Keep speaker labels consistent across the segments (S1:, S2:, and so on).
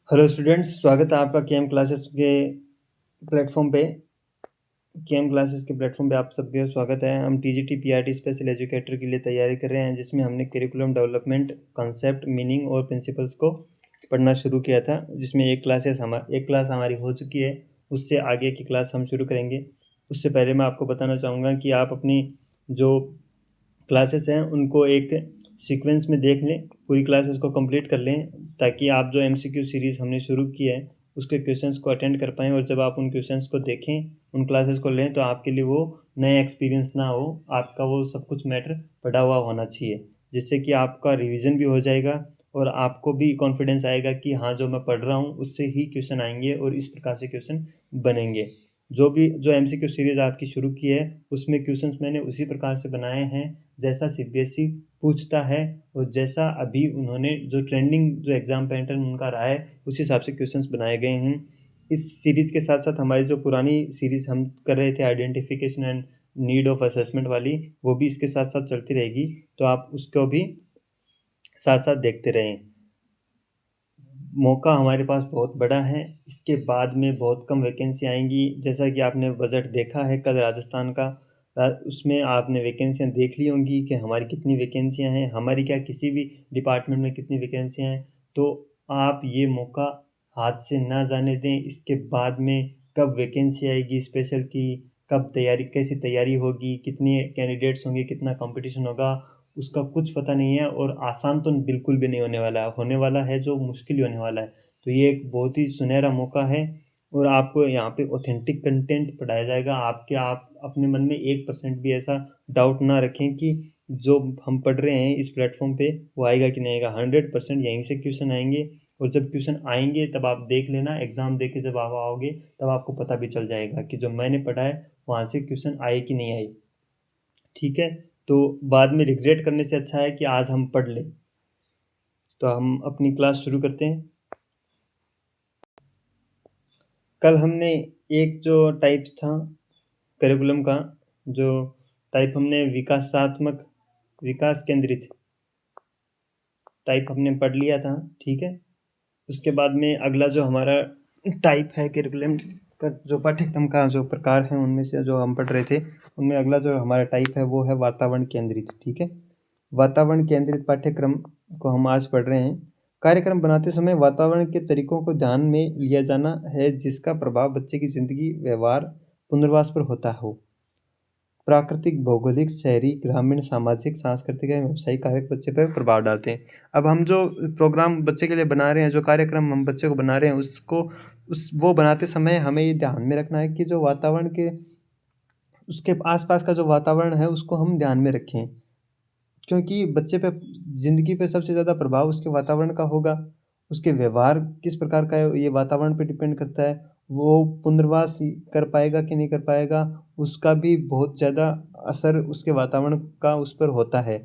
S1: Hello students, स्वागत है आपका के प्लेटफॉर्म पे आप सबका स्वागत है। हम टीजीटी पीआरटी स्पेशल एजुकेटर के लिए तैयारी कर रहे हैं, जिसमें हमने करिकुलम डेवलपमेंट कॉन्सेप्ट, मीनिंग और प्रिंसिपल्स को पढ़ना शुरू किया था, जिसमें एक क्लास हमारी हो चुकी है। उससे आगे की क्लास हम शुरू करेंगे। उससे पहले मैं आपको बताना चाहूँगा कि आप अपनी जो क्लासेस हैं उनको एक सीक्वेंस में देख लें, पूरी क्लासेस को कंप्लीट कर लें, ताकि आप जो एमसीक्यू सीरीज़ हमने शुरू की है उसके क्वेश्चंस को अटेंड कर पाएँ। और जब आप उन क्वेश्चंस को देखें, उन क्लासेस को लें, तो आपके लिए वो नया एक्सपीरियंस ना हो, आपका वो सब कुछ मैटर पढ़ा हुआ होना चाहिए, जिससे कि आपका रिवीजन भी हो जाएगा और आपको भी कॉन्फिडेंस आएगा कि हाँ, जो मैं पढ़ रहा हूँ उससे ही क्वेश्चन आएंगे और इस प्रकार से क्वेश्चन बनेंगे। जो एमसीक्यू सीरीज़ आपकी शुरू की है उसमें क्वेश्चंस मैंने उसी प्रकार से बनाए हैं जैसा सीबीएसई पूछता है, और जैसा अभी उन्होंने जो ट्रेंडिंग जो एग्ज़ाम पैटर्न उनका रहा है उस हिसाब से क्वेश्चंस बनाए गए हैं। इस सीरीज़ के साथ साथ हमारी जो पुरानी सीरीज़ हम कर रहे थे identification and need of assessment वाली, वो भी इसके साथ साथ चलती रहेगी, तो आप उसको भी साथ साथ देखते रहें। मौका हमारे पास बहुत बड़ा है, इसके बाद में बहुत कम वैकेंसी आएंगी। जैसा कि आपने बजट देखा है कल राजस्थान का, उसमें आपने वैकेंसियां देख ली होंगी कि हमारी कितनी वैकेंसियां हैं, हमारी क्या किसी भी डिपार्टमेंट में कितनी वैकेंसियां हैं। तो आप ये मौका हाथ से ना जाने दें। इसके बाद में कब वैकेंसी आएगी स्पेशल की, कब तैयारी, कैसी तैयारी होगी, कितने कैंडिडेट्स होंगे, कितना कंपटीशन होगा, उसका कुछ पता नहीं है। और आसान तो बिल्कुल भी नहीं होने वाला है जो मुश्किल ही होने वाला है। तो ये एक बहुत ही सुनहरा मौका है, और आपको यहाँ पे ऑथेंटिक कंटेंट पढ़ाया जाएगा। आप अपने मन में 1% भी ऐसा डाउट ना रखें कि जो हम पढ़ रहे हैं इस प्लेटफॉर्म पे वो आएगा कि नहीं आएगा। 100% यहीं से क्वेश्चन आएंगे, और जब क्वेश्चन आएंगे तब आप देख लेना, एग्ज़ाम दे के जब आप आओगे तब आपको पता भी चल जाएगा कि जो मैंने पढ़ा है वहाँ से क्वेश्चन आए कि नहीं आए। ठीक है, तो बाद में रिग्रेट करने से अच्छा है कि आज हम पढ़ लें। तो हम अपनी क्लास शुरू करते हैं। कल हमने एक जो टाइप था करिकुलम का, जो टाइप हमने विकास केंद्रित टाइप हमने पढ़ लिया था। ठीक है, उसके बाद में अगला जो हमारा टाइप है करिकुलम का, जो पाठ्यक्रम का जो प्रकार है उनमें से जो हम पढ़ रहे थे, उनमें अगला जो हमारा टाइप है वो है वातावरण केंद्रित। ठीक है, वातावरण केंद्रित पाठ्यक्रम को हम आज पढ़ रहे हैं। कार्यक्रम बनाते समय वातावरण के तरीकों को ध्यान में लिया जाना है, जिसका प्रभाव बच्चे की जिंदगी, व्यवहार, पुनर्वास पर होता हो। प्राकृतिक, भौगोलिक, शहरी, ग्रामीण, सामाजिक, सांस्कृतिक एवं व्यावसायिक कारक बच्चे पर प्रभाव डालते हैं। अब हम जो प्रोग्राम बच्चे के लिए बना रहे हैं, जो कार्यक्रम हम बच्चे को बना रहे हैं, वो बनाते समय हमें ये ध्यान में रखना है कि जो वातावरण के उसके आसपास का जो वातावरण है उसको हम ध्यान में रखें, क्योंकि बच्चे पे ज़िंदगी पे सबसे ज़्यादा प्रभाव उसके वातावरण का होगा। उसके व्यवहार किस प्रकार का है ये वातावरण पे डिपेंड करता है। वो पुनर्वास कर पाएगा कि नहीं कर पाएगा, उसका भी बहुत ज़्यादा असर उसके वातावरण का उस पर होता है।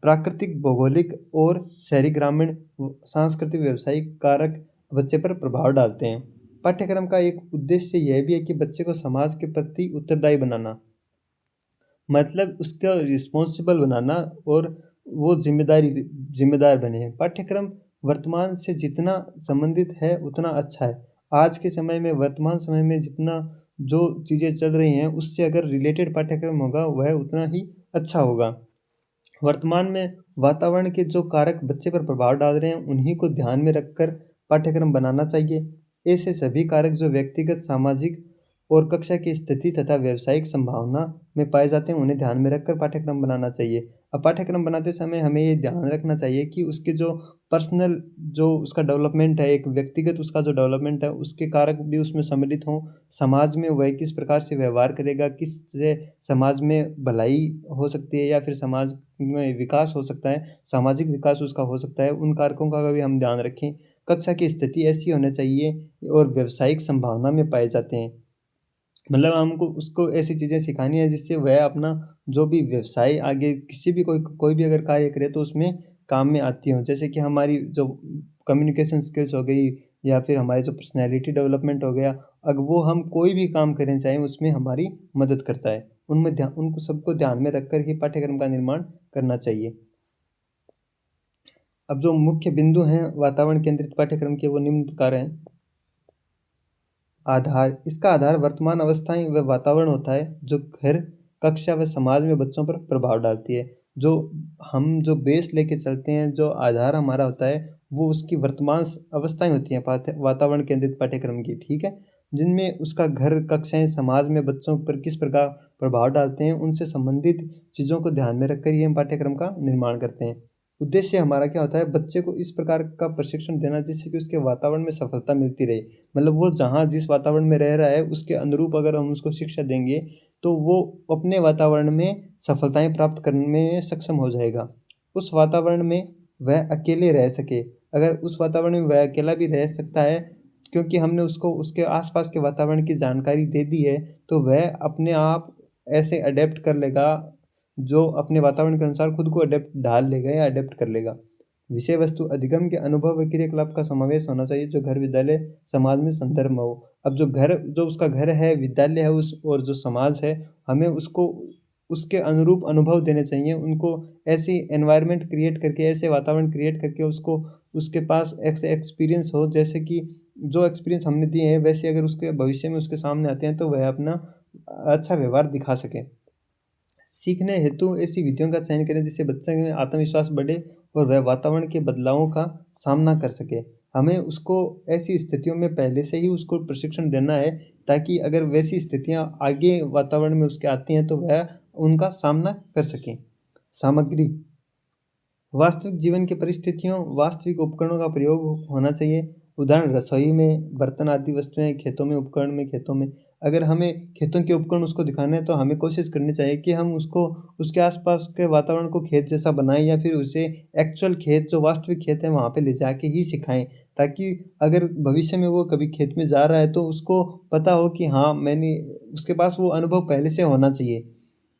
S1: प्राकृतिक, भौगोलिक और शहरी, ग्रामीण, सांस्कृतिक, व्यावसायिक कारक बच्चे पर प्रभाव डालते हैं। पाठ्यक्रम का एक उद्देश्य यह भी है कि बच्चे को समाज के प्रति उत्तरदायी बनाना, मतलब उसका रिस्पॉन्सिबल बनाना, और वो ज़िम्मेदार बने। पाठ्यक्रम वर्तमान से जितना संबंधित है उतना अच्छा है। आज के समय में, वर्तमान समय में जितना जो चीज़ें चल रही हैं उससे अगर रिलेटेड पाठ्यक्रम होगा वह उतना ही अच्छा होगा। वर्तमान में वातावरण के जो कारक बच्चे पर प्रभाव डाल रहे हैं उन्हीं को ध्यान में रखकर पाठ्यक्रम बनाना चाहिए। ऐसे सभी कारक जो व्यक्तिगत, सामाजिक और कक्षा की स्थिति तथा व्यावसायिक संभावना में पाए जाते हैं उन्हें ध्यान में रखकर पाठ्यक्रम बनाना चाहिए। अब पाठ्यक्रम बनाते समय हमें ये ध्यान रखना चाहिए कि उसके जो पर्सनल, जो उसका डेवलपमेंट है, एक व्यक्तिगत उसका जो डेवलपमेंट है उसके कारक भी उसमें सम्मिलित हों। समाज में वह किस प्रकार से व्यवहार करेगा, किससे समाज में भलाई हो सकती है या फिर समाज में विकास हो सकता है, सामाजिक विकास उसका हो सकता है, उन कारकों का भी हम ध्यान रखें। कक्षा की स्थिति ऐसी होनी चाहिए और व्यावसायिक संभावना में पाए जाते हैं, मतलब हमको उसको ऐसी चीज़ें सिखानी है जिससे वह अपना जो भी व्यवसाय आगे किसी भी कोई भी अगर कार्य करे तो उसमें काम में आती हो। जैसे कि हमारी जो कम्युनिकेशन स्किल्स हो गई, या फिर हमारी जो पर्सनैलिटी डेवलपमेंट हो गया, अगर वो हम कोई भी काम करें चाहे उसमें हमारी मदद करता है। उनको सबको ध्यान में रखकर ही पाठ्यक्रम का निर्माण करना चाहिए। अब जो मुख्य बिंदु हैं वातावरण केंद्रित पाठ्यक्रम के वो निम्न प्रकार हैं। आधार, इसका आधार वर्तमान अवस्थाएं व वातावरण होता है जो घर, कक्षा व समाज में बच्चों पर प्रभाव डालती है। जो हम जो बेस लेके चलते हैं, जो आधार हमारा होता है, वो उसकी वर्तमान अवस्थाएं होती हैं वातावरण केंद्रित पाठ्यक्रम की, ठीक है, जिनमें उसका घर, कक्षाएं, समाज में बच्चों पर किस प्रकार प्रभाव डालते हैं, उनसे संबंधित चीज़ों को ध्यान में रखकर ये हम पाठ्यक्रम का निर्माण करते हैं। उद्देश्य हमारा क्या होता है, बच्चे को इस प्रकार का प्रशिक्षण देना जिससे कि उसके वातावरण में सफलता मिलती रहे। मतलब वो जहाँ जिस वातावरण में रह रहा है उसके अनुरूप अगर हम उसको शिक्षा देंगे तो वो अपने वातावरण में सफलताएं प्राप्त करने में सक्षम हो जाएगा। उस वातावरण में वह अकेले रह सके, अगर उस वातावरण में वह अकेला भी रह सकता है क्योंकि हमने उसको उसके आसपास के वातावरण की जानकारी दे दी है, तो वह अपने आप ऐसे अडेप्ट कर लेगा, जो अपने वातावरण के अनुसार खुद को अडेप्ट ढाल लेगा या अडेप्ट कर लेगा। विषय वस्तु अधिगम के अनुभव व क्रियाकलाप का समावेश होना चाहिए जो घर, विद्यालय, समाज में संदर्भ में हो। अब जो उसका घर है, विद्यालय है उस और जो समाज है, हमें उसको उसके अनुरूप अनुभव देने चाहिए। उनको ऐसी एनवायरनमेंट क्रिएट करके, ऐसे वातावरण क्रिएट करके उसको उसके पास ऐसे एक्सपीरियंस हो जैसे कि जो एक्सपीरियंस हमने दिए हैं वैसे अगर उसके भविष्य में उसके सामने आते हैं तो वह अपना अच्छा व्यवहार दिखा सके। सीखने हेतु ऐसी विधियों का चयन करें जिससे बच्चे में आत्मविश्वास बढ़े और वह वातावरण के बदलावों का सामना कर सके। हमें उसको ऐसी स्थितियों में पहले से ही उसको प्रशिक्षण देना है ताकि अगर वैसी स्थितियाँ आगे वातावरण में उसके आती हैं तो वह उनका सामना कर सके। सामग्री, वास्तविक जीवन की परिस्थितियों, वास्तविक उपकरणों का प्रयोग होना चाहिए। उदाहरण रसोई में बर्तन आदि वस्तुएँ, खेतों में उपकरण में खेतों में। अगर हमें खेतों के उपकरण उसको दिखाने हैं तो हमें कोशिश करनी चाहिए कि हम उसको उसके आस-पास के वातावरण को खेत जैसा बनाएँ या फिर उसे एक्चुअल खेत जो वास्तविक खेत है वहाँ पे ले जाके ही सिखाएँ। ताकि अगर भविष्य में वो कभी खेत में जा रहा है तो उसको पता हो कि हाँ, मैंने उसके पास वो अनुभव पहले से होना चाहिए।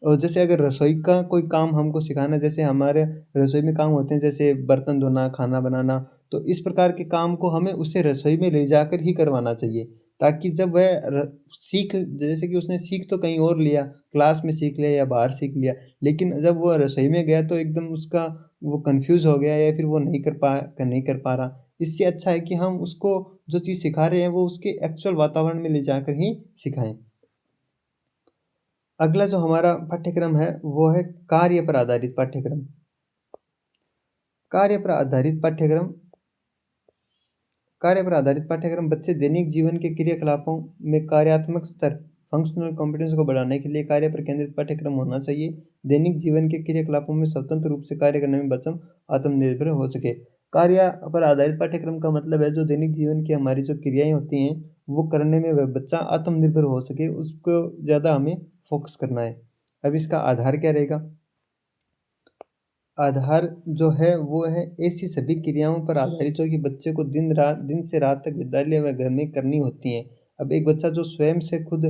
S1: और जैसे अगर रसोई का कोई काम हमको सिखाना है, जैसे हमारे रसोई में काम होते हैं जैसे बर्तन धोना, खाना बनाना, तो इस प्रकार के काम को हमें उसे रसोई में ले जाकर ही करवाना चाहिए। ताकि जब वह सीख, जैसे कि उसने सीख तो कहीं और लिया, क्लास में सीख लिया या बाहर सीख लिया, लेकिन जब वो रसोई में गया तो एकदम उसका वो कन्फ्यूज़ हो गया या फिर वो नहीं कर पा रहा। इससे अच्छा है कि हम उसको जो चीज़ सिखा रहे हैं वो उसके एक्चुअल वातावरण में ले जाकर ही सिखाएँ। अगला जो हमारा पाठ्यक्रम है वो है कार्य पर आधारित पाठ्यक्रम। कार्य पर आधारित पाठ्यक्रम कार्य पर आधारित पाठ्यक्रम बच्चे दैनिक जीवन के क्रियाकलापों में कार्यात्मक स्तर, फंक्शनल कॉम्पिटेंस को बढ़ाने के लिए कार्य पर केंद्रित पाठ्यक्रम होना चाहिए। दैनिक जीवन के क्रियाकलापों में स्वतंत्र रूप से कार्य करने में बच्चा आत्मनिर्भर हो सके। कार्य पर आधारित पाठ्यक्रम का मतलब है जो दैनिक जीवन की हमारी जो क्रियाएं होती हैं वो करने में वह बच्चा आत्मनिर्भर हो सके, उसको ज़्यादा हमें फोकस करना है। अब इसका आधार क्या रहेगा? आधार जो है वो है ऐसी सभी क्रियाओं पर आधारित जो कि बच्चे को दिन से रात तक विद्यालय व घर में करनी होती हैं। अब एक बच्चा जो स्वयं से खुद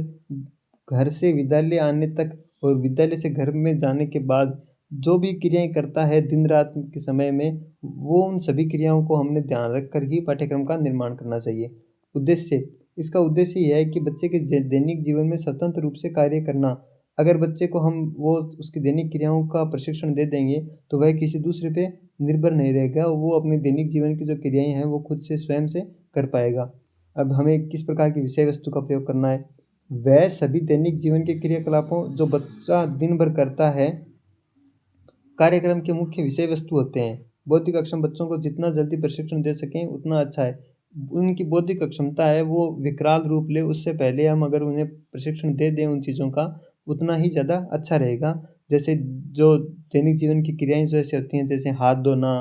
S1: घर से विद्यालय आने तक और विद्यालय से घर में जाने के बाद जो भी क्रियाएँ करता है दिन रात के समय में, वो उन सभी क्रियाओं को हमने ध्यान रख कर ही पाठ्यक्रम का निर्माण करना चाहिए। उद्देश्य, इसका उद्देश्य ये है कि बच्चे के दैनिक जीवन में स्वतंत्र रूप से कार्य करना। अगर बच्चे को हम वो उसकी दैनिक क्रियाओं का प्रशिक्षण दे देंगे तो वह किसी दूसरे पे निर्भर नहीं रहेगा, वो अपने दैनिक जीवन की जो क्रियाएँ हैं वो खुद से स्वयं से कर पाएगा। अब हमें किस प्रकार की विषय वस्तु का प्रयोग करना है? वह सभी दैनिक जीवन के क्रियाकलापों जो बच्चा दिन भर करता है, कार्यक्रम के मुख्य विषय वस्तु होते हैं। बौद्धिक अक्षम बच्चों को जितना जल्दी प्रशिक्षण दे सकें उतना अच्छा है। उनकी बौद्धिक अक्षमता है वो विकराल रूप ले उससे पहले हम अगर उन्हें प्रशिक्षण दे दें उन चीज़ों का, उतना ही ज़्यादा अच्छा रहेगा। जैसे जो दैनिक जीवन की क्रियाएँ जैसे होती हैं जैसे हाथ धोना,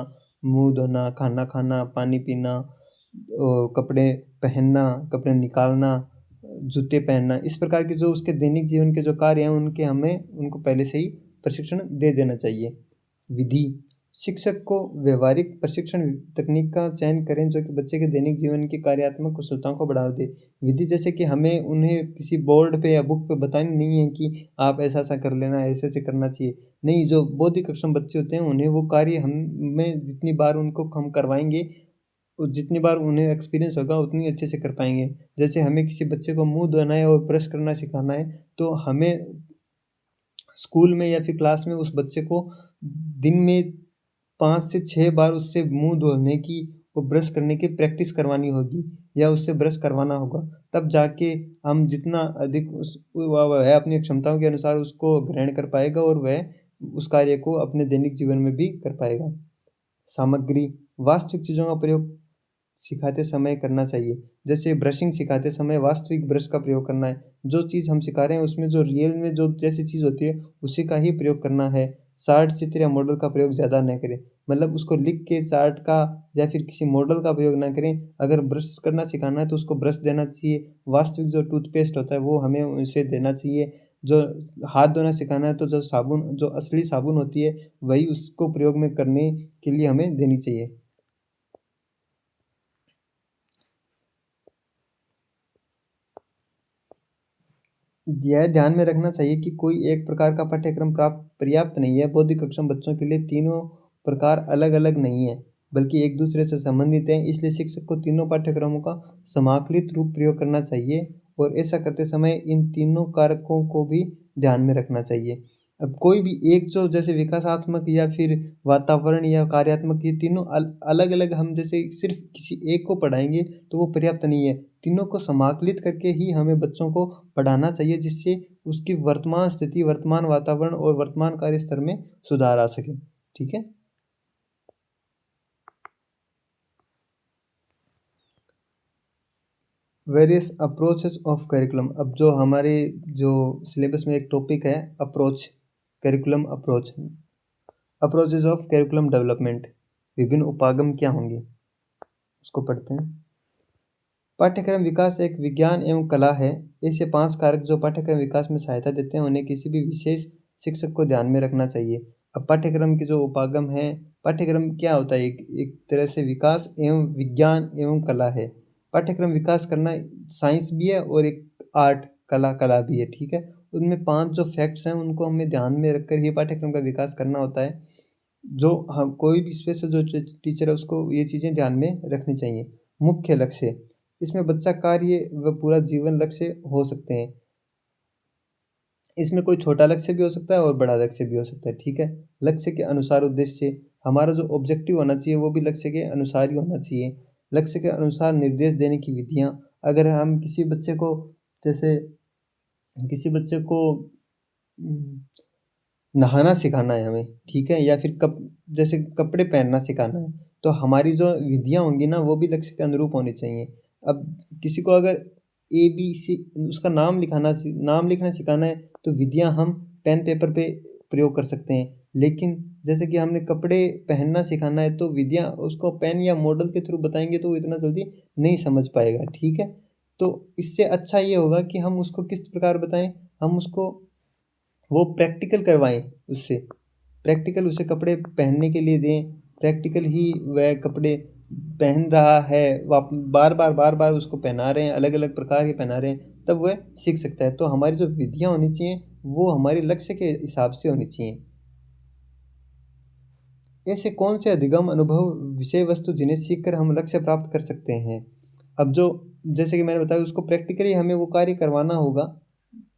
S1: मुँह धोना, खाना खाना, पानी पीना, कपड़े पहनना, कपड़े निकालना, जूते पहनना, इस प्रकार के जो उसके दैनिक जीवन के जो कार्य हैं उनके हमें उनको पहले से ही प्रशिक्षण दे देना चाहिए। विधि, शिक्षक को व्यवहारिक प्रशिक्षण तकनीक का चयन करें जो कि बच्चे के दैनिक जीवन की कार्यात्मक कुशलताओं को बढ़ावा दे। विधि जैसे कि हमें उन्हें किसी बोर्ड पे या बुक पे बतानी नहीं है कि आप ऐसा-ऐसा कर लेना, ऐसे-ऐसे करना चाहिए। नहीं, जो बौद्धिक अक्षम बच्चे होते हैं उन्हें वो कार्य हमें जितनी बार उनको हम करवाएँगे और जितनी बार उन्हें एक्सपीरियंस होगा उतनी अच्छे से कर पाएँगे। जैसे हमें किसी बच्चे को मुँह धोना है और ब्रश करना सिखाना है, तो हमें स्कूल में या फिर क्लास में उस बच्चे को दिन में 5 से 6 बार उससे मुँह धोने की और ब्रश करने की प्रैक्टिस करवानी होगी या उससे ब्रश करवाना होगा। तब जाके हम जितना अधिक वह अपनी क्षमताओं के अनुसार उसको ग्रहण कर पाएगा और वह उस कार्य को अपने दैनिक जीवन में भी कर पाएगा। सामग्री, वास्तविक चीज़ों का प्रयोग सिखाते समय करना चाहिए। जैसे ब्रशिंग सिखाते समय वास्तविक ब्रश का प्रयोग करना है। जो चीज़ हम सिखा रहे हैं उसमें जो रियल में जो जैसी चीज़ होती है उसी का ही प्रयोग करना है। चार्ट, चित्र या मॉडल का प्रयोग ज़्यादा न करें। मतलब उसको लिख के चार्ट का या फिर किसी मॉडल का प्रयोग ना करें। अगर ब्रश करना सिखाना है तो उसको ब्रश देना चाहिए। वास्तविक जो टूथपेस्ट होता है वो हमें उसे देना चाहिए। जो हाथ धोना सिखाना है तो जो साबुन जो असली साबुन होती है वही उसको प्रयोग में करने के लिए हमें देनी चाहिए। यह ध्यान में रखना चाहिए कि कोई एक प्रकार का पाठ्यक्रम प्राप्त पर्याप्त नहीं है। बौद्धिक अक्षम बच्चों के लिए तीनों प्रकार अलग-अलग नहीं है, बल्कि एक दूसरे से संबंधित हैं। इसलिए शिक्षक को तीनों पाठ्यक्रमों का समाकलित रूप प्रयोग करना चाहिए और ऐसा करते समय इन तीनों कारकों को भी ध्यान में रखना चाहिए। अब कोई भी एक जो जैसे विकासात्मक या फिर वातावरण या कार्यात्मक ये तीनों अलग-अलग हम जैसे सिर्फ़ किसी एक को पढ़ाएँगे तो वो पर्याप्त नहीं है। तीनों को समाकलित करके ही हमें बच्चों को पढ़ाना चाहिए जिससे उसकी वर्तमान स्थिति, वर्तमान वातावरण और वर्तमान कार्य स्तर में सुधार आ सके। ठीक है? वेरियस अप्रोचेस ऑफ करिकुलम अब जो हमारे जो सिलेबस में एक टॉपिक है approach, curriculum approach, approaches of curriculum development विभिन्न उपागम क्या होंगे? उसको पढ़ते हैं। पाठ्यक्रम विकास एक विज्ञान एवं कला है। ऐसे 5 कारक जो पाठ्यक्रम विकास में सहायता देते हैं, उन्हें किसी भी विशेष शिक्षक को ध्यान में रखना चाहिए। अब पाठ्यक्रम के जो उपागम हैं, पाठ्यक्रम क्या होता है? एक एक तरह से विकास एवं विज्ञान एवं कला है। पाठ्यक्रम विकास करना साइंस भी है और एक आर्ट कला भी है, ठीक है? उनमें 5 जो फैक्ट्स हैं, उनको हमें ध्यान में रखकर ही पाठ्यक्रम का विकास करना होता है। जो हम कोई भी स्पेशल जो टीचर है उसको ये चीज़ें ध्यान में रखनी चाहिए। मुख्य लक्ष्य, इसमें बच्चा कार्य व पूरा जीवन लक्ष्य हो सकते हैं। इसमें कोई छोटा लक्ष्य भी हो सकता है और बड़ा लक्ष्य भी हो सकता है, ठीक है? लक्ष्य के अनुसार उद्देश्य, हमारा जो ऑब्जेक्टिव होना चाहिए वो भी लक्ष्य के अनुसार ही होना चाहिए। लक्ष्य के अनुसार निर्देश देने की विधियाँ, अगर हम किसी बच्चे को जैसे किसी बच्चे को उम नहाना सिखाना है हमें, ठीक है? या फिर जैसे कपड़े पहनना सिखाना है, तो हमारी जो विधियाँ होंगी ना, वो भी लक्ष्य के अनुरूप होनी चाहिए। अब किसी को अगर एबीसी उसका नाम लिखना सिखाना है, तो विधियाँ हम पेन पेपर पे प्रयोग कर सकते हैं। लेकिन जैसे कि हमने कपड़े पहनना सिखाना है, तो विधियाँ उसको पेन या मॉडल के थ्रू बताएँगे, तो वो इतना जल्दी नहीं समझ पाएगा, ठीक है? तो इससे अच्छा ये होगा कि हम उसको किस प्रकार बताएँ, हम उसको वो प्रैक्टिकल करवाएँ उससे। प्रैक्टिकल उसे कपड़े पहनने के लिए दें, प्रैक्टिकल ही वह कपड़े पहन रहा है, बार-बार उसको पहना रहे हैं, अलग-अलग प्रकार के पहना रहे हैं, तब वह सीख सकता है। तो हमारी जो विधियाँ होनी चाहिए, वो हमारे लक्ष्य के हिसाब से होनी चाहिए। ऐसे कौन से अधिगम अनुभव विषय वस्तु जिन्हें सीखकर हम लक्ष्य प्राप्त कर सकते हैं? अब जो जैसे कि मैंने बताया उसको प्रैक्टिकली हमें वो कार्य करवाना होगा,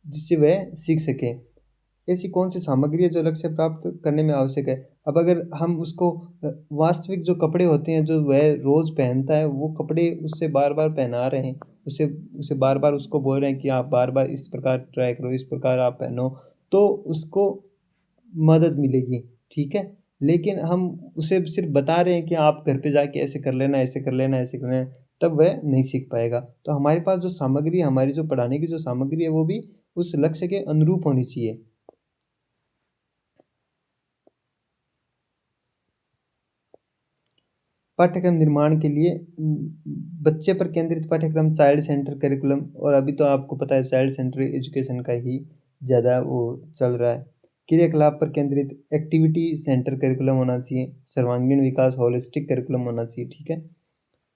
S1: जिससे वह सीख सके। ऐसी कौन-सी सामग्री है जो लक्ष्य प्राप्त करने में आवश्यक है? अब अगर हम उसको वास्तविक जो कपड़े होते हैं, जो वह रोज़ पहनता है, वो कपड़े उससे बार-बार पहना रहे हैं, उसे उसे बार-बार उसको बोल रहे हैं कि आप बार-बार इस प्रकार ट्राई करो, इस प्रकार आप पहनो, तो उसको मदद मिलेगी, ठीक है? लेकिन हम उसे सिर्फ़ बता रहे हैं कि आप घर पे जाके ऐसे कर लेना, ऐसे कर लेना, ऐसे कर लेना, तब वह नहीं सीख पाएगा। तो हमारे पास जो सामग्री है, हमारी जो पढ़ाने की जो सामग्री है, वो भी उस लक्ष्य के अनुरूप होनी चाहिए। पाठ्यक्रम निर्माण के लिए बच्चे पर केंद्रित पाठ्यक्रम चाइल्ड सेंटर करिकुलम और अभी तो आपको पता है चाइल्ड सेंटर एजुकेशन का ही ज़्यादा वो चल रहा है। क्रियाकलाप पर केंद्रित एक्टिविटी सेंटर करिकुलम होना चाहिए, सर्वांगीण विकास होलिस्टिक करिकुलम होना चाहिए, ठीक है?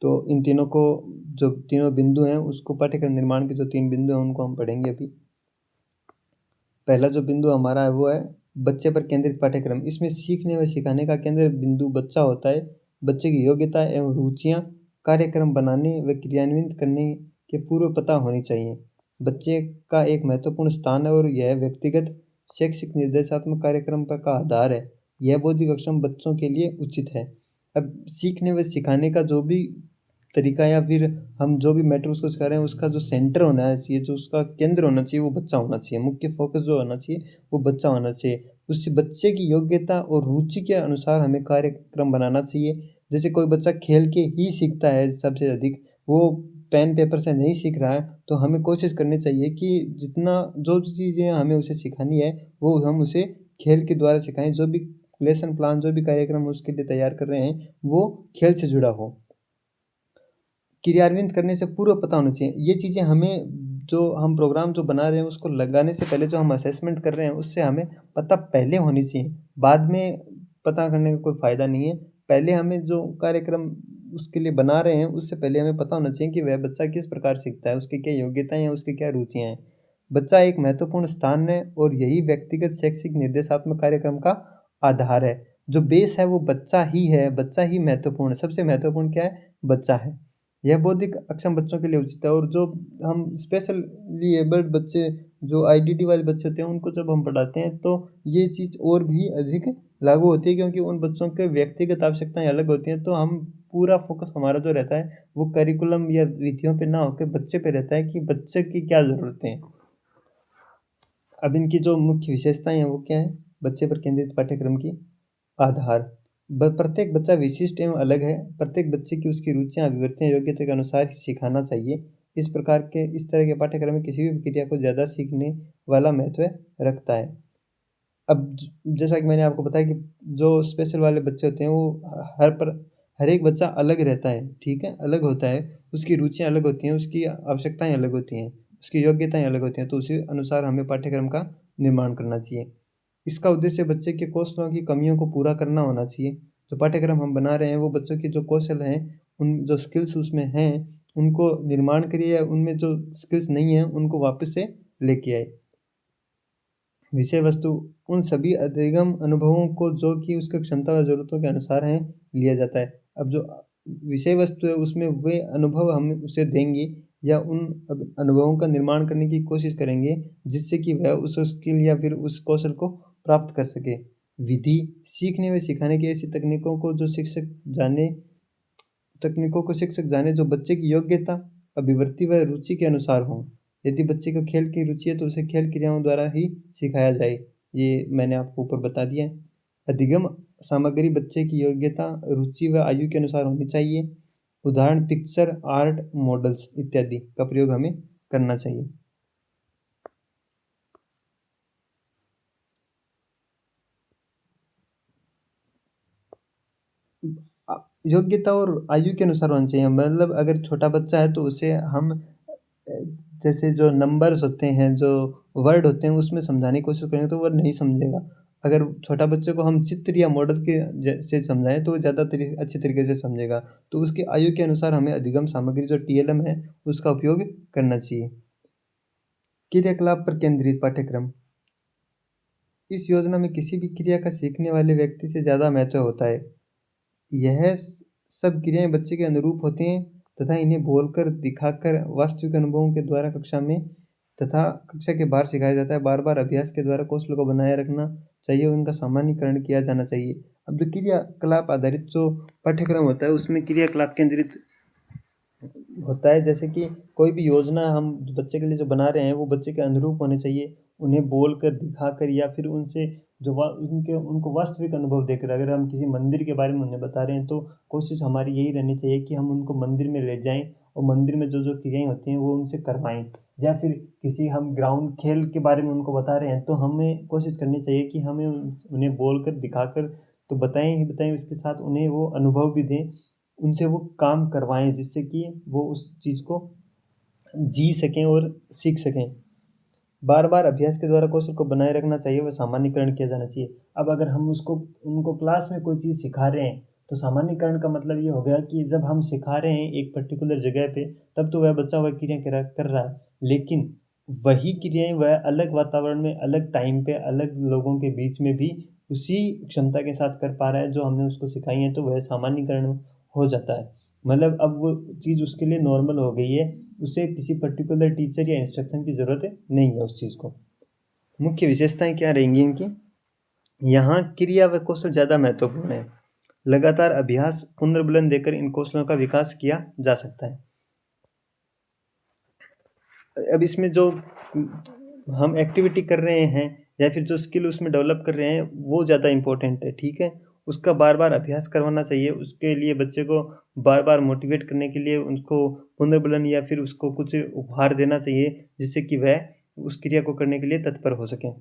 S1: तो इन तीनों को जो तीनों बिंदु हैं उसको पाठ्यक्रम निर्माण के जो 3 बिंदु हैं उनको हम पढ़ेंगे अभी। पहला जो बिंदु हमारा है वो है बच्चे पर केंद्रित पाठ्यक्रम। इसमें सीखने व सिखाने का केंद्र बिंदु बच्चा होता है। बच्चे की योग्यता एवं रुचियाँ कार्यक्रम बनाने व क्रियान्वित करने के पूर्व पता होनी चाहिए। बच्चे का एक महत्वपूर्ण स्थान है और यह व्यक्तिगत शैक्षिक निर्देशात्मक कार्यक्रम का आधार है। यह बौद्धिक अक्षम बच्चों के लिए उचित है। अब सीखने व सिखाने का जो भी तरीका या फिर हम जो भी मैटर उसको सिखा रहे हैं उसका जो सेंटर होना चाहिए, जो उसका केंद्र होना चाहिए वो बच्चा होना चाहिए। मुख्य फ़ोकस जो होना चाहिए वो बच्चा होना चाहिए। उस बच्चे की योग्यता और रुचि के अनुसार हमें कार्यक्रम बनाना चाहिए। जैसे कोई बच्चा खेल के ही सीखता है सबसे अधिक, वो पेन पेपर से नहीं सीख रहा है, तो हमें कोशिश करनी चाहिए कि जितना जो चीज़ें हमें उसे सिखानी है वो हम उसे खेल के द्वारा सिखाएँ। जो भी लेसन प्लान, जो भी कार्यक्रम उसके लिए तैयार कर रहे हैं वो खेल से जुड़ा हो। क्रियान्वित करने से पूर्व पता होना चाहिए। ये चीज़ें हमें जो हम प्रोग्राम जो बना रहे हैं उसको लगाने से पहले जो हम असेसमेंट कर रहे हैं उससे हमें पता पहले होनी चाहिए। बाद में पता करने का कोई फ़ायदा नहीं है। पहले हमें जो कार्यक्रम उसके लिए बना रहे हैं उससे पहले हमें पता होना चाहिए कि वह बच्चा किस प्रकार सीखता है, उसकी क्या योग्यताएँ हैं, उसकी क्या रुचियाँ हैं। बच्चा एक महत्वपूर्ण स्थान है और यही व्यक्तिगत शैक्षिक निर्देशात्मक कार्यक्रम का आधार है। जो बेस है वो बच्चा ही है, बच्चा ही महत्वपूर्ण है। सबसे महत्वपूर्ण क्या है? बच्चा है। यह बौद्धिक अक्षम बच्चों के लिए उचित है और जो हम स्पेशली एबल्ड बच्चे, जो आईडीडी वाले बच्चे होते हैं उनको जब हम पढ़ाते हैं तो ये चीज़ और भी अधिक लागू होती है, क्योंकि उन बच्चों के व्यक्तिगत आवश्यकताएँ अलग होती हैं। तो हम पूरा फ़ोकस हमारा जो रहता है वो करिकुलम या विधियों पे ना होके बच्चे पे रहता है कि बच्चे की क्या ज़रूरतें हैं। अब इनकी जो मुख्य विशेषताएँ हैं वो क्या है? बच्चे पर केंद्रित पाठ्यक्रम की आधार। प्रत्येक बच्चा विशिष्ट एवं अलग है। प्रत्येक बच्चे की उसकी रुचियाँ, अभिवृत्तियाँ, योग्यता के अनुसार ही सिखाना चाहिए। इस तरह के पाठ्यक्रम में किसी भी क्रिया को ज़्यादा सीखने वाला महत्व रखता है। अब जैसा कि मैंने आपको बताया कि जो स्पेशल वाले बच्चे होते हैं वो हर एक बच्चा अलग रहता है, ठीक है? अलग होता है, उसकी रुचियाँ अलग होती हैं, उसकी आवश्यकताएँ अलग होती हैं, उसकी योग्यताएँ अलग होती हैं, तो उसी अनुसार हमें पाठ्यक्रम का निर्माण करना चाहिए। इसका उद्देश्य बच्चे के कौशलों की कमियों को पूरा करना होना चाहिए। जो पाठ्यक्रम हम बना रहे हैं वो बच्चों के जो कौशल हैं, उन जो स्किल्स उसमें हैं, उनको निर्माण करिए या उनमें जो स्किल्स नहीं हैं उनको वापस से लेके आए। विषय वस्तु उन सभी अधिगम अनुभवों को जो कि उसकी क्षमता व ज़रूरतों के अनुसार हैं, लिया जाता है। अब जो विषय वस्तु है उसमें वे अनुभव हम उसे देंगे या उन अनुभवों का निर्माण करने की कोशिश करेंगे जिससे कि वह उस स्किल या फिर उस कौशल को प्राप्त कर सके। विधि सीखने व सिखाने की ऐसी तकनीकों को शिक्षक जाने जो बच्चे की योग्यता, अभिवृत्ति व रुचि के अनुसार हों। यदि बच्चे को खेल की रुचि है तो उसे खेल क्रियाओं द्वारा ही सिखाया जाए। ये मैंने आपको ऊपर बता दिया है। अधिगम सामग्री बच्चे की योग्यता, रुचि व आयु के अनुसार होनी चाहिए। उदाहरण पिक्चर, आर्ट, मॉडल्स इत्यादि का प्रयोग हमें करना चाहिए। अ, योग्यता और आयु के अनुसार होना चाहिए। मतलब अगर छोटा बच्चा है तो उसे हम जैसे जो नंबर्स होते हैं, जो वर्ड होते हैं उसमें समझाने की कोशिश करेंगे तो वो नहीं समझेगा। अगर छोटा बच्चे को हम चित्र या मॉडल के जैसे समझाएँ तो वो ज़्यादा अच्छे तरीके से समझेगा। तो उसकी आयु के अनुसार हमें अधिगम सामग्री जो टीएलएम है उसका उपयोग करना चाहिए। क्रियाकलाप पर केंद्रित पाठ्यक्रम। इस योजना में किसी भी क्रिया का सीखने वाले व्यक्ति से ज़्यादा महत्व होता है। यह सब क्रियाएँ बच्चे के अनुरूप होती हैं तथा इन्हें बोलकर, दिखाकर, वास्तविक अनुभवों के द्वारा कक्षा में तथा कक्षा के बाहर सिखाया जाता है। बार-बार अभ्यास के द्वारा कौशल को बनाए रखना चाहिए और उनका सामान्यीकरण किया जाना चाहिए। अब जो क्रियाकलाप आधारित जो पाठ्यक्रम होता है उसमें क्रियाकलाप केंद्रित होता है। जैसे कि कोई भी योजना हम बच्चे के लिए जो बना रहे हैं वो बच्चे के अनुरूप होने चाहिए। उन्हें बोलकर, दिखाकर या फिर उनसे जो वा उनके उनको वास्तविक अनुभव देकर, अगर हम किसी मंदिर के बारे में उन्हें बता रहे हैं तो कोशिश हमारी यही रहनी चाहिए कि हम उनको मंदिर में ले जाएँ और मंदिर में जो-जो क्रियाएँ होती हैं वो उनसे करवाएँ। या फिर किसी हम ग्राउंड खेल के बारे में उनको बता रहे हैं तो हमें कोशिश करनी चाहिए कि हमें उन्हें बोलकर, दिखाकर तो बताएँ ही बताएँ, उसके साथ उन्हें वो अनुभव भी दें, उनसे वो काम करवाएँ जिससे कि वो उस चीज़ को जी सकें और सीख सकें। बार-बार अभ्यास के द्वारा कौशल को बनाए रखना चाहिए व सामान्यीकरण किया जाना चाहिए। अब अगर हम उसको उनको क्लास में कोई चीज़ सिखा रहे हैं, तो सामान्यीकरण का मतलब ये हो गया कि जब हम सिखा रहे हैं एक पर्टिकुलर जगह पे, तब तो वह बच्चा वह क्रिया कर रहा है। लेकिन वही क्रियाएँ वह अलग वातावरण में, अलग टाइम पे, अलग लोगों के बीच में भी उसी क्षमता के साथ कर पा रहा है जो हमने उसको सिखाई है, तो वह सामान्यीकरण हो जाता है। मतलब अब वो चीज़ उसके लिए नॉर्मल हो गई है। उसे किसी पर्टिकुलर टीचर या इंस्ट्रक्शन की ज़रूरत नहीं है उस चीज़ को। मुख्य विशेषताएँ क्या रहेंगी इनकी? यहाँ क्रिया व कौशल ज़्यादा महत्वपूर्ण है। लगातार अभ्यास, पुनर्बलन देकर इन कौशलों का विकास किया जा सकता है। अब इसमें जो हम एक्टिविटी कर रहे हैं या फिर जो स्किल उसमें डेवलप कर रहे हैं वो ज़्यादा इम्पोर्टेंट है, ठीक है? उसका बार-बार अभ्यास करवाना चाहिए, उसके लिए बच्चे को बार-बार मोटिवेट करने के लिए उनको पुनर्बलन या फिर उसको कुछ उपहार देना चाहिए, जिससे कि वह उस क्रिया को करने के लिए तत्पर हो सकें।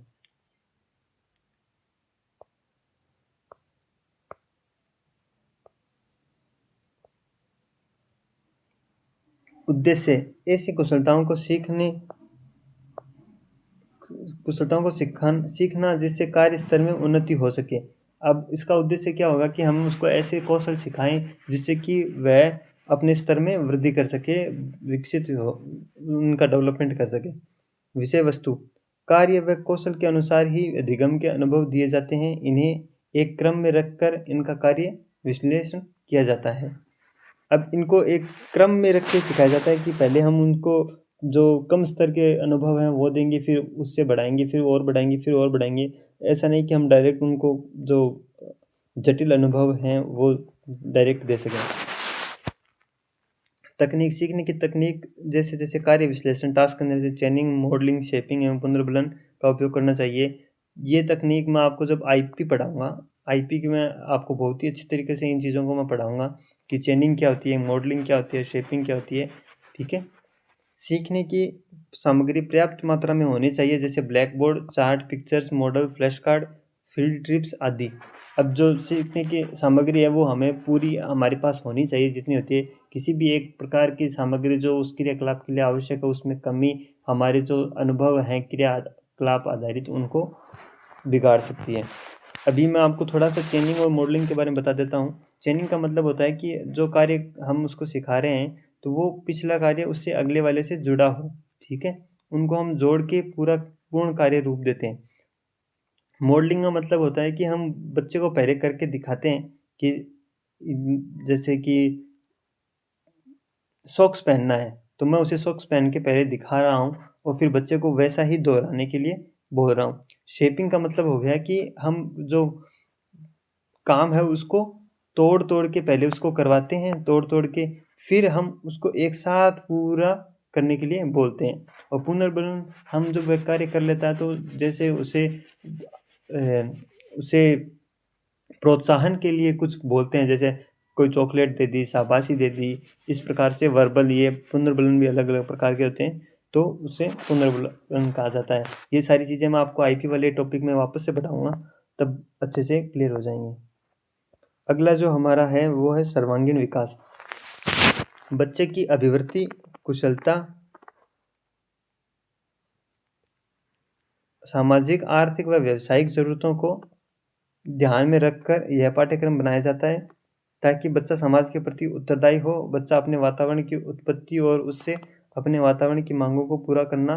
S1: उद्देश्य ऐसी कुशलताओं को सीखना जिससे कार्य स्तर में उन्नति हो सके। अब इसका उद्देश्य क्या होगा कि हम उसको ऐसे कौशल सिखाएँ जिससे कि वह अपने स्तर में वृद्धि कर सके, विकसित हो उनका डेवलपमेंट कर सके। विषय वस्तु कार्य व कौशल के अनुसार ही अधिगम के अनुभव दिए जाते हैं। इन्हें एक क्रम में रखकर इनका कार्य विश्लेषण किया जाता है। अब इनको एक क्रम में रख के सिखाया जाता है कि पहले हम उनको जो कम स्तर के अनुभव हैं वो देंगे, फिर उससे बढ़ाएँगे, फिर और बढ़ाएँगे, फिर और बढ़ाएँगे। ऐसा नहीं कि हम डायरेक्ट उनको जो जटिल अनुभव हैं वो डायरेक्ट दे सकें। तकनीक सीखने की तकनीक जैसे-जैसे कार्य विश्लेषण, टास्क एनालिसिस, चेनिंग, मॉडलिंग, शेपिंग एवं पुनर्बलन का उपयोग करना चाहिए। ये तकनीक मैं आपको जब आईपी पढ़ाऊँगा, आईपी की मैं आपको बहुत ही अच्छी तरीके से इन चीज़ों को मैं पढ़ाऊँगा कि चेनिंग क्या होती है, मॉडलिंग क्या होती है, शेपिंग क्या होती है, ठीक है? सीखने की सामग्री पर्याप्त मात्रा में होनी चाहिए जैसे black board, chart, pictures, model, flash card, field trips आदि। अब जो सीखने की सामग्री है वो हमें पूरी हमारे पास होनी चाहिए जितनी होती है। किसी भी एक प्रकार की सामग्री जो उस क्रियाकलाप के लिए आवश्यक है उसमें कमी हमारे जो अनुभव हैं क्रियाकलाप आधारित उनको बिगाड़ सकती है। अभी मैं आपको थोड़ा-सा चेनिंग और मॉडलिंग के बारे में बता देता हूँ। चेनिंग का मतलब होता है कि जो कार्य हम उसको सिखा रहे हैं, तो वो पिछला कार्य उससे अगले वाले से जुड़ा हो, ठीक है? उनको हम जोड़ के पूर्ण कार्य रूप देते हैं। मॉडलिंग का मतलब होता है कि हम बच्चे को पहले करके दिखाते हैं कि जैसे कि सॉक्स पहनना है, तो मैं उसे सॉक्स पहन के पहले दिखा रहा हूँ और फिर बच्चे को वैसा ही दोहराने के लिए बोल रहा हूँ। शेपिंग का मतलब हो गया कि हम जो काम है उसको तोड़-तोड़ के पहले उसको करवाते हैं, तोड़-तोड़ के फिर हम उसको एक साथ पूरा करने के लिए बोलते हैं। और पुनर्बलन हम जब वह कार्य कर लेता है तो जैसे उसे प्रोत्साहन के लिए कुछ बोलते हैं, जैसे कोई चॉकलेट दे दी, शाबाशी दे दी, इस प्रकार से वर्बल ये पुनर्बलन भी अलग-अलग प्रकार के होते हैं, तो उसे पुनर्बलन कहा जाता है। ये सारी चीज़ें मैं आपको आईपी वाले टॉपिक में वापस से बताऊँगा, तब अच्छे से क्लियर हो जाएँगी। अगला जो हमारा है वो है सर्वांगीण विकास। बच्चे की अभिवृत्ति, कुशलता, सामाजिक, आर्थिक व व्यावसायिक ज़रूरतों को ध्यान में रखकर यह पाठ्यक्रम बनाया जाता है, ताकि बच्चा समाज के प्रति उत्तरदायी हो। बच्चा अपने वातावरण की उत्पत्ति और उससे अपने वातावरण की माँगों को पूरा करना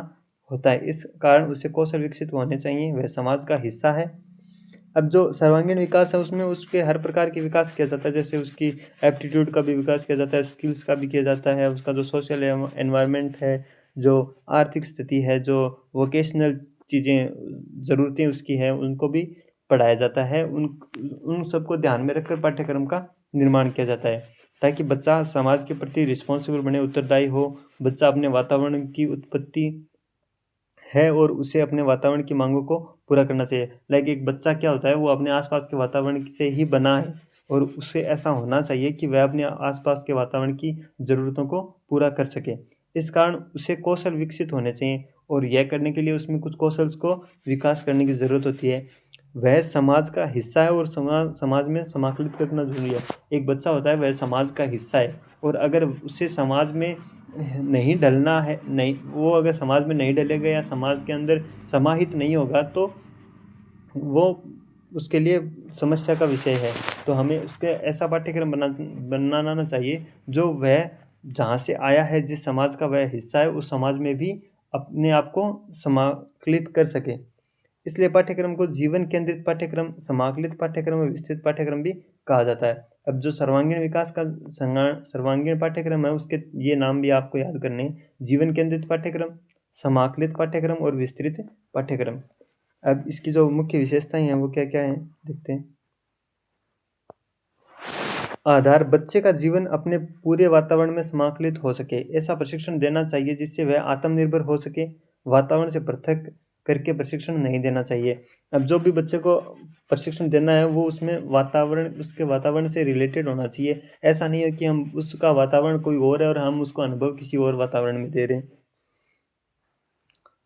S1: होता है। इस कारण उसे कौशल विकसित होने चाहिए, वह समाज का हिस्सा है। अब जो सर्वांगीण विकास है उसमें उसके हर प्रकार के विकास किया जाता है, जैसे उसकी एप्टीट्यूड का भी विकास किया जाता है, स्किल्स का भी किया जाता है, उसका जो सोशल एनवायरनमेंट है, जो आर्थिक स्थिति है, जो वोकेशनल चीज़ें ज़रूरतें उसकी हैं उनको भी पढ़ाया जाता है। उन उन सबको ध्यान में रखकर पाठ्यक्रम का निर्माण किया जाता है, ताकि बच्चा समाज के प्रति रिस्पॉन्सिबल बने, उत्तरदायी हो। बच्चा अपने वातावरण की उत्पत्ति है और उसे अपने वातावरण की माँगों को पूरा करना चाहिए। लाइक एक बच्चा क्या होता है वो अपने आस-पास के वातावरण से ही बना है और उसे ऐसा होना चाहिए कि वह अपने आस-पास के वातावरण की ज़रूरतों को पूरा कर सके। इस कारण उसे कौशल विकसित होने चाहिए और यह करने के लिए उसमें कुछ कौशल्स को विकास करने की ज़रूरत होती है। वह समाज का हिस्सा है और समाज में समाकलित करना ज़रूरी है। एक बच्चा होता है वह समाज का हिस्सा है और अगर उसे समाज में नहीं ढलना है, नहीं वो अगर समाज में नहीं ढलेगा या समाज के अंदर समाहित नहीं होगा तो वो उसके लिए समस्या का विषय है। तो हमें उसके ऐसा पाठ्यक्रम बनाना चाहिए जो वह जहाँ से आया है, जिस समाज का वह हिस्सा है, उस समाज में भी अपने आप को समाकलित कर सके। इसलिए पाठ्यक्रम को जीवन केंद्रित पाठ्यक्रम, समाकलित पाठ्यक्रम और विस्तृत पाठ्यक्रम भी कहा जाता है। अब जो सर्वांगीण विकास का सर्वांगीण पाठ्यक्रम है उसके ये नाम भी आपको याद करने हैं। जीवन केंद्रित पाठ्यक्रम, समाकलित पाठ्यक्रम और विस्तृत पाठ्यक्रम। अब इसकी जो मुख्य विशेषताएं हैं वो क्या क्या हैं देखते हैं। आधार, बच्चे का जीवन अपने पूरे वातावरण में समाकलित हो सके, ऐसा प्रशिक्षण देना चाहिए जिससे वह आत्मनिर्भर हो सके। वातावरण से पृथक करके प्रशिक्षण नहीं देना चाहिए। अब जो भी बच्चे को प्रशिक्षण देना है वो उसमें उसके वातावरण से रिलेटेड होना चाहिए। ऐसा नहीं है कि हम उसका वातावरण कोई और है और हम उसको अनुभव किसी और वातावरण में दे रहे हैं।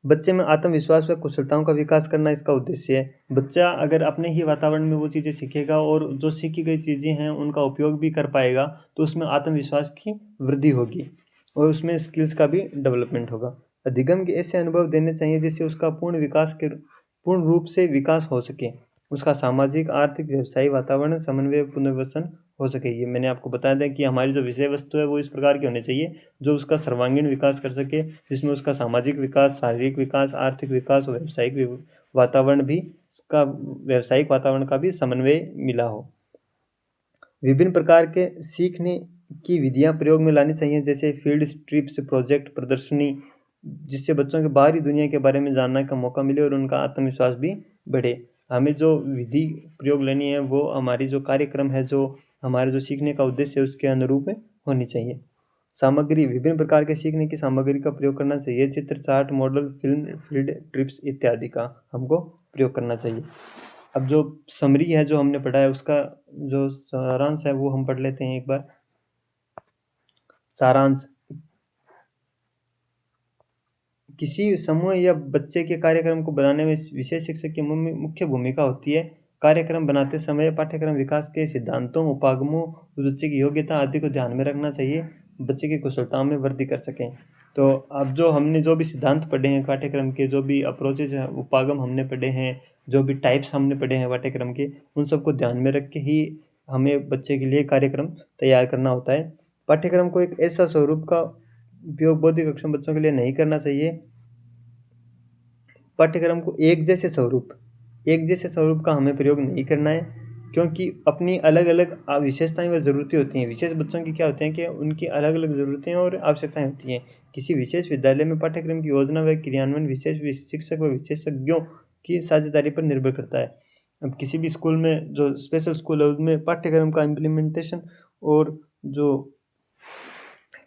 S1: बच्चे में आत्मविश्वास व कुशलताओं का विकास करना इसका उद्देश्य है। बच्चा अगर अपने ही वातावरण में वो चीज़ें सीखेगा और जो सीखी गई चीज़ें हैं उनका उपयोग भी कर पाएगा, तो उसमें आत्मविश्वास की वृद्धि होगी और उसमें स्किल्स का भी डेवलपमेंट होगा। अधिगम के ऐसे अनुभव देने चाहिए जिससे उसका पूर्ण रूप से विकास हो सके। उसका सामाजिक, आर्थिक, व्यवसायिक वातावरण समन्वय पुनर्वसन हो सके। ये मैंने आपको बता दिया कि हमारी जो विषय वस्तु है वो इस प्रकार की होनी चाहिए जो उसका सर्वांगीण विकास कर सके, जिसमें उसका सामाजिक विकास, शारीरिक विकास, आर्थिक विकास और वातावरण भी इसका व्यावसायिक वातावरण का भी समन्वय मिला हो। विभिन्न प्रकार के सीखने की विधियां प्रयोग में लानी चाहिए, जैसे फील्ड ट्रिप्स, प्रोजेक्ट, प्रदर्शनी, जिससे बच्चों के बाहरी दुनिया के बारे में जानने का मौका मिले और उनका आत्मविश्वास भी बढ़े। हमें जो विधि प्रयोग लेनी है वो हमारी जो कार्यक्रम है, जो हमारे जो सीखने का उद्देश्य है उसके अनुरूप होनी चाहिए। सामग्री, विभिन्न प्रकार के सीखने की सामग्री का प्रयोग करना चाहिए। चित्र, chart, model, film, field trips इत्यादि का हमको प्रयोग करना चाहिए। अब जो समरी है जो हमने पढ़ा है उसका जो सारांश है वो हम पढ़ लेते हैं एक बार। सारांश, किसी समूह या बच्चे के कार्यक्रम को बनाने में विशेष शिक्षक की मुख्य भूमिका होती है। कार्यक्रम बनाते समय पाठ्यक्रम विकास के सिद्धांतों, उपागमों, बच्चे की योग्यता आदि को ध्यान में रखना चाहिए, बच्चे की कुशलताओं में वृद्धि कर सकें। तो अब जो हमने जो भी सिद्धांत पढ़े हैं पाठ्यक्रम के, जो भी अप्रोचेज हैं, उपागम हमने पढ़े हैं, जो भी टाइप्स हमने पढ़े हैं पाठ्यक्रम के, उन सबको ध्यान में रख के ही हमें बच्चे के लिए कार्यक्रम तैयार करना होता है। पाठ्यक्रम को एक ऐसा स्वरूप का उपयोग बौद्धिक अक्षम बच्चों के लिए नहीं करना चाहिए। पाठ्यक्रम को एक जैसे स्वरूप का हमें प्रयोग नहीं करना है, क्योंकि अपनी अलग अलग विशेषताएं व ज़रूरतें होती हैं। विशेष बच्चों की क्या होती हैं कि उनकी अलग अलग ज़रूरतें और आवश्यकताएं होती हैं। किसी विशेष विद्यालय में पाठ्यक्रम की योजना व क्रियान्वयन विशेष शिक्षक व विशेषज्ञों की साझेदारी पर निर्भर करता है। अब किसी भी स्कूल में जो स्पेशल स्कूल है उसमें पाठ्यक्रम का इम्प्लीमेंटेशन और जो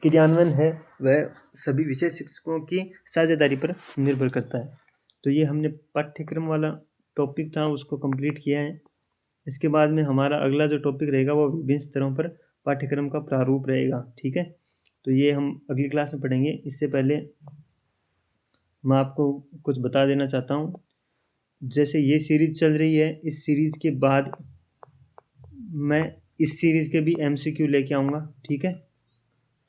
S1: क्रियान्वयन है वह सभी विशेष शिक्षकों की साझेदारी पर निर्भर करता है। तो ये हमने पाठ्यक्रम वाला टॉपिक था उसको कंप्लीट किया है। इसके बाद में हमारा अगला जो टॉपिक रहेगा वो विभिन्न स्तरों पर पाठ्यक्रम का प्रारूप रहेगा। ठीक है, तो ये हम अगली क्लास में पढ़ेंगे। इससे पहले मैं आपको कुछ बता देना चाहता हूँ। जैसे ये सीरीज चल रही है, इस सीरीज के बाद मैं इस सीरीज के भी MCQ लेके आऊँगा। ठीक है,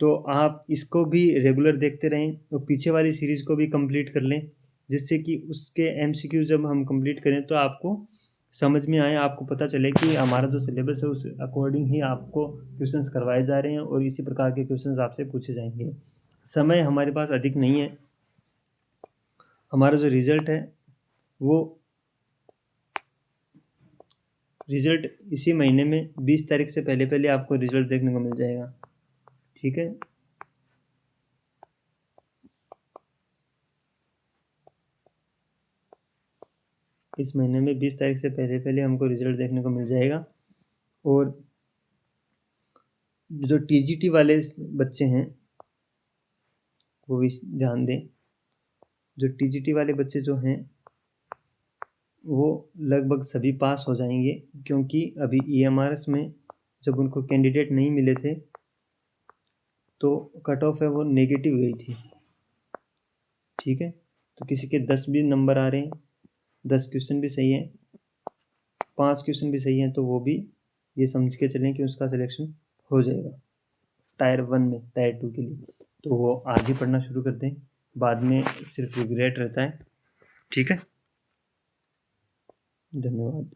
S1: तो आप इसको भी रेगुलर देखते रहें और पीछे वाली सीरीज़ को भी कंप्लीट कर लें, जिससे कि उसके MCQ जब हम कंप्लीट करें तो आपको समझ में आए, आपको पता चले कि हमारा जो सिलेबस है उस अकॉर्डिंग ही आपको क्वेश्चंस करवाए जा रहे हैं और इसी प्रकार के क्वेश्चंस आपसे पूछे जाएंगे। समय हमारे पास अधिक नहीं है। हमारा जो रिज़ल्ट है वो रिज़ल्ट इसी महीने में 20 तारीख से पहले पहले आपको रिज़ल्ट देखने को मिल जाएगा। ठीक है, इस महीने में 20 तारीख से पहले पहले हमको रिज़ल्ट देखने को मिल जाएगा। और जो TGT वाले बच्चे हैं वो भी ध्यान दें। जो TGT वाले बच्चे जो हैं वो लगभग सभी पास हो जाएंगे, क्योंकि अभी EMRS में जब उनको कैंडिडेट नहीं मिले थे तो कट ऑफ है वो नेगेटिव गई थी। ठीक है, तो किसी के 10 भी नंबर आ रहे हैं, 10 क्वेश्चन भी सही हैं, 5 क्वेश्चन भी सही हैं, तो वो भी ये समझ के चलें कि उसका सिलेक्शन हो जाएगा टायर 1 में, टायर 2 के लिए। तो वो आज ही पढ़ना शुरू कर दें, बाद में सिर्फ रिग्रेट रहता है। ठीक है, धन्यवाद।